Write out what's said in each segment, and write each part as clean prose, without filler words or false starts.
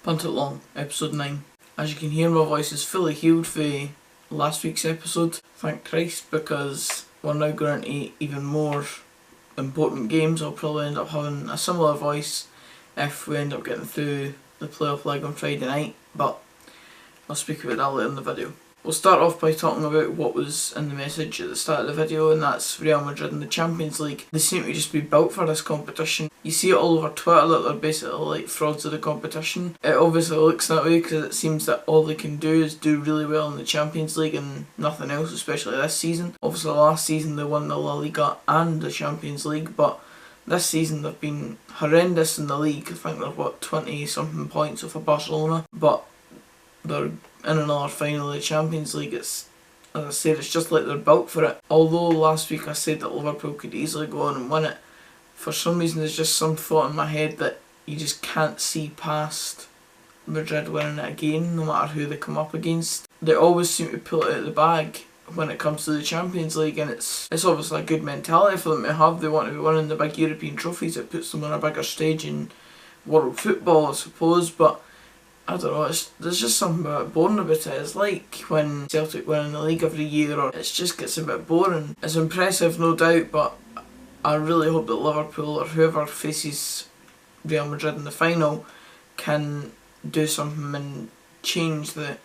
Punt It Long, episode 9. As you can hear, my voice is fully healed for last week's episode, thank Christ, because we're now going into even more important games. I'll probably end up having a similar voice if we end up getting through the playoff leg on Friday night, but I'll speak about that later in the video. We'll start off by talking about what was in the message at the start of the video, and that's Real Madrid in the Champions League. They seem to just be built for this competition. You see it all over Twitter that they're basically like frauds of the competition. It obviously looks that way because it seems that all they can do is do really well in the Champions League and nothing else, especially this season. Obviously last season they won the La Liga and the Champions League, but this season they've been horrendous in the league. I think they're 20 something points off of Barcelona, but they're in another final of the Champions League. It's, as I said, it's just like they're built for it. Although last week I said that Liverpool could easily go on and win it, for some reason there's just some thought in my head that you just can't see past Madrid winning it again, no matter who they come up against. They always seem to pull it out of the bag when it comes to the Champions League, and it's obviously a good mentality for them to have. They want to be winning the big European trophies. It puts them on a bigger stage in world football, I suppose, but I don't know, there's just something a bit boring about it. It's like when Celtic win in the league every year, or it just gets a bit boring. It's impressive, no doubt, but I really hope that Liverpool or whoever faces Real Madrid in the final can do something and change the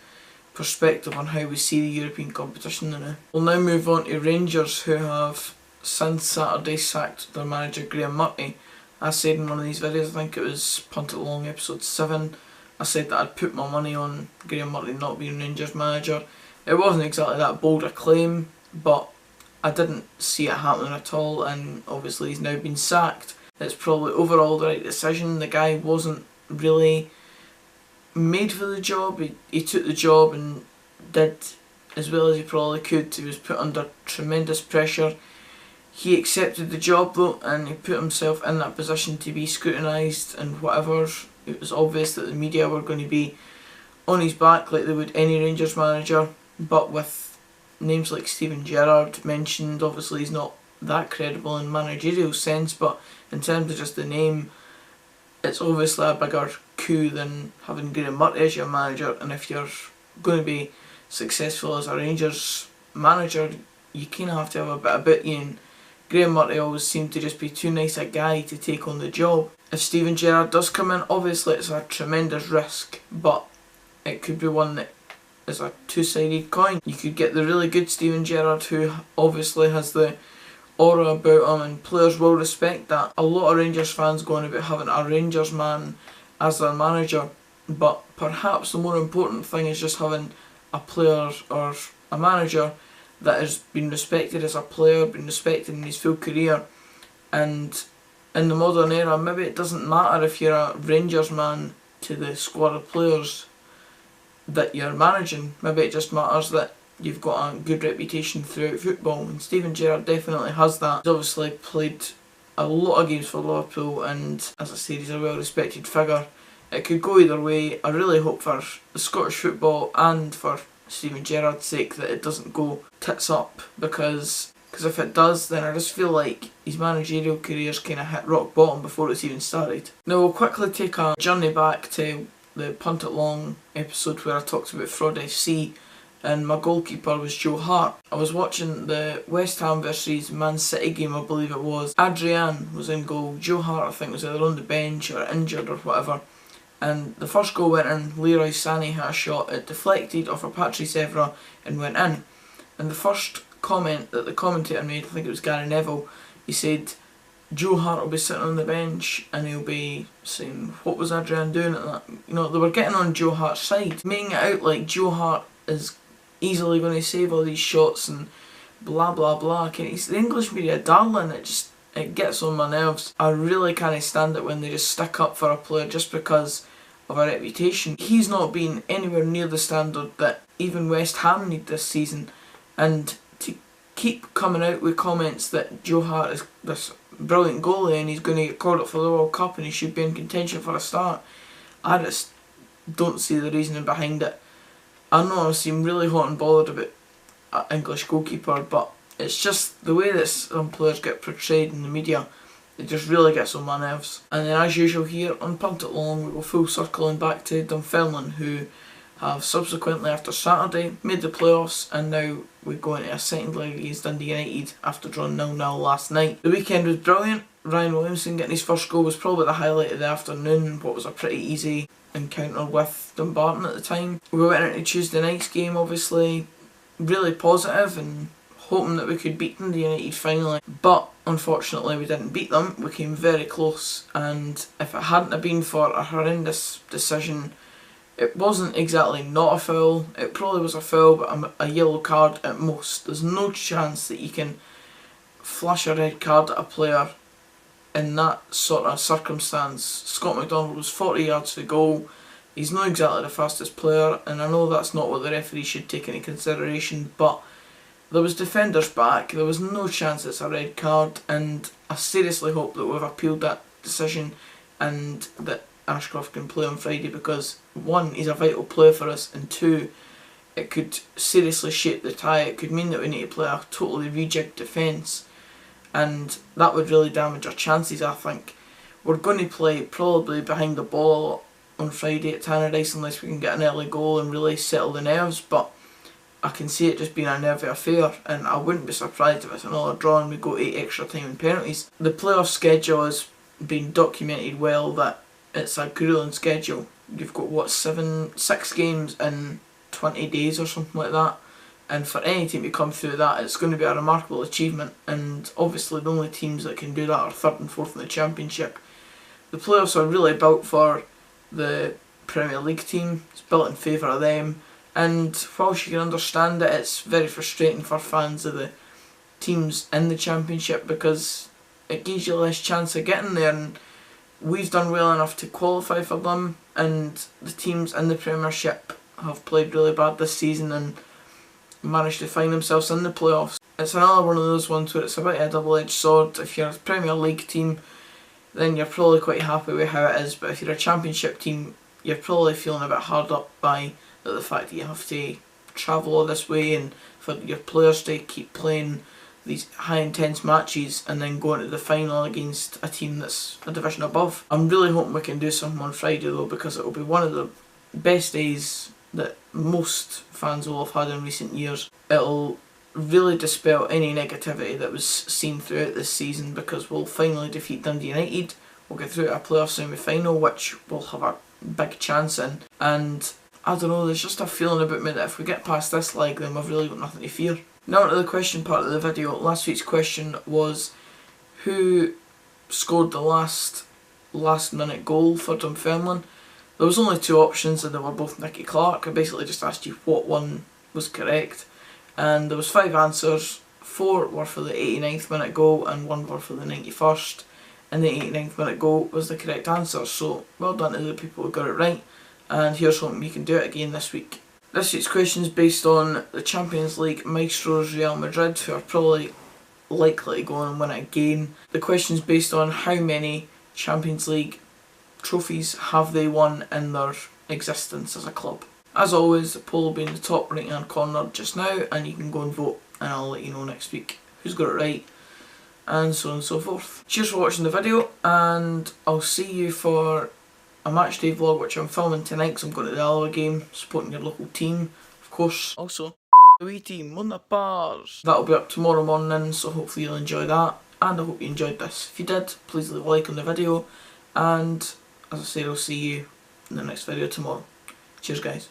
perspective on how we see the European competition now. We'll now move on to Rangers, who have since Saturday sacked their manager Graham Murphy. I said in one of these videos, I think it was Punt It Long episode 7, I said that I'd put my money on Graham Murphy not being Rangers manager. It wasn't exactly that bold a claim, but I didn't see it happening at all, and obviously he's now been sacked. It's probably overall the right decision. The guy wasn't really made for the job. He took the job and did as well as he probably could. He was put under tremendous pressure. He accepted the job though, and he put himself in that position to be scrutinised and whatever. It was obvious that the media were going to be on his back like they would any Rangers manager, but with names like Steven Gerrard mentioned, obviously he's not that credible in managerial sense, but in terms of just the name, it's obviously a bigger coup than having Graham Murphy as your manager. And if you're going to be successful as a Rangers manager, you kind of have to have a bit about you, and Graham Murphy always seemed to just be too nice a guy to take on the job. If Steven Gerrard does come in, obviously it's a tremendous risk, but it could be one that is a two-sided coin. You could get the really good Steven Gerrard, who obviously has the aura about him and players will respect that. A lot of Rangers fans going about having a Rangers man as their manager, but perhaps the more important thing is just having a player or a manager that has been respected as a player, been respected in his full career. And in the modern era, maybe it doesn't matter if you're a Rangers man to the squad of players that you're managing. Maybe it just matters that you've got a good reputation throughout football, and Steven Gerrard definitely has that. He's obviously played a lot of games for Liverpool, and as I said, he's a well respected figure. It could go either way. I really hope for the Scottish football and for Steven Gerrard's sake that it doesn't go tits up, because if it does, then I just feel like his managerial career's kind of hit rock bottom before it's even started. Now we'll quickly take a journey back to the Punt It Long episode where I talked about Fraud FC, and my goalkeeper was Joe Hart. I was watching the West Ham versus Man City game, I believe it was. Adrian was in goal. Joe Hart, I think, was either on the bench or injured or whatever. And the first goal went in. Leroy Sané had a shot, it deflected off of Patrice Evra and went in. And the first comment that the commentator made, I think it was Gary Neville, he said Joe Hart will be sitting on the bench and he'll be saying, what was Adrian doing at that? You know, they were getting on Joe Hart's side, making it out like Joe Hart is easily going to save all these shots and blah blah blah. He's the English media darling. It gets on my nerves. I really can't stand it when they just stick up for a player just because of a reputation. He's not been anywhere near the standard that even West Ham need this season, and to keep coming out with comments that Joe Hart is this brilliant goalie and he's going to get called up for the World Cup and he should be in contention for a start, I just don't see the reasoning behind it. I know I seem really hot and bothered about an English goalkeeper, but it's just the way that some players get portrayed in the media it just really gets on my nerves. And then as usual here on Punt It Long, we go full circling back to Dunfermline, who have subsequently after Saturday made the playoffs, and now we go into a second leg against Dundee United after drawing 0-0 last night. The weekend was brilliant. Ryan Williamson getting his first goal was probably the highlight of the afternoon, what was a pretty easy encounter with Dumbarton at the time. We went into Tuesday night's game obviously really positive and hoping that we could beat Dundee United finally, but unfortunately we didn't beat them. We came very close, and if it hadn't have been for a horrendous decision, it wasn't exactly not a foul, it probably was a foul, but a yellow card at most. There's no chance that you can flash a red card at a player in that sort of circumstance. Scott McDonald was 40 yards for goal. He's not exactly the fastest player, and I know that's not what the referee should take into consideration, but there was defenders back, there was no chance it's a red card, and I seriously hope that we've appealed that decision and that Ashcroft can play on Friday, because one, he's a vital player for us, and two, it could seriously shape the tie. It could mean that we need to play a totally rejigged defence, and that would really damage our chances. I think we're going to play probably behind the ball a lot on Friday at Tannadice unless we can get an early goal and really settle the nerves, but I can see it just being a nervy affair, and I wouldn't be surprised if it's another draw and we go 8 extra time and penalties. The playoff schedule has been documented well that it's a gruelling schedule. You've got 6 games in 20 days or something like that, and for any team to come through that, it's going to be a remarkable achievement, and obviously the only teams that can do that are 3rd and 4th in the Championship. The playoffs are really built for the Premier League team, it's built in favour of them, and whilst you can understand it, it's very frustrating for fans of the teams in the Championship because it gives you less chance of getting there, and we've done well enough to qualify for them, and the teams in the Premiership have played really bad this season and managed to find themselves in the playoffs. It's another one of those ones where it's a bit of a double-edged sword. If you're a Premier League team, then you're probably quite happy with how it is, but if you're a Championship team, you're probably feeling a bit hard up by the fact that you have to travel all this way, and for your players to keep playing these high intense matches and then going to the final against a team that's a division above. I'm really hoping we can do something on Friday though, because it will be one of the best days that most fans will have had in recent years. It'll really dispel any negativity that was seen throughout this season, because we'll finally defeat Dundee United, we'll get through to a playoff semi-final which we'll have a big chance in, and I don't know, there's just a feeling about me that if we get past this leg then we've really got nothing to fear. Now to the question part of the video. Last week's question was who scored the last minute goal for Dunfermline. There was only 2 options and they were both Nicky Clark. I basically just asked you what one was correct, and there was 5 answers. 4 were for the 89th minute goal and 1 were for the 91st, and the 89th minute goal was the correct answer, so well done to the people who got it right, and here's hoping you can do it again this week. This week's question is based on the Champions League maestros Real Madrid, who are probably likely to go on and win it again. The question is based on how many Champions League trophies have they won in their existence as a club. As always, the poll will be in the top right hand corner just now, and you can go and vote, and I'll let you know next week who's got it right, and so on and so forth. Cheers for watching the video, and I'll see you for a matchday vlog which I'm filming tonight because I'm going to the Alloa game, supporting your local team, of course. Also, the wee team won the bars. That'll be up tomorrow morning, so hopefully you'll enjoy that, and I hope you enjoyed this. If you did, please leave a like on the video, and as I said, I'll see you in the next video tomorrow. Cheers guys.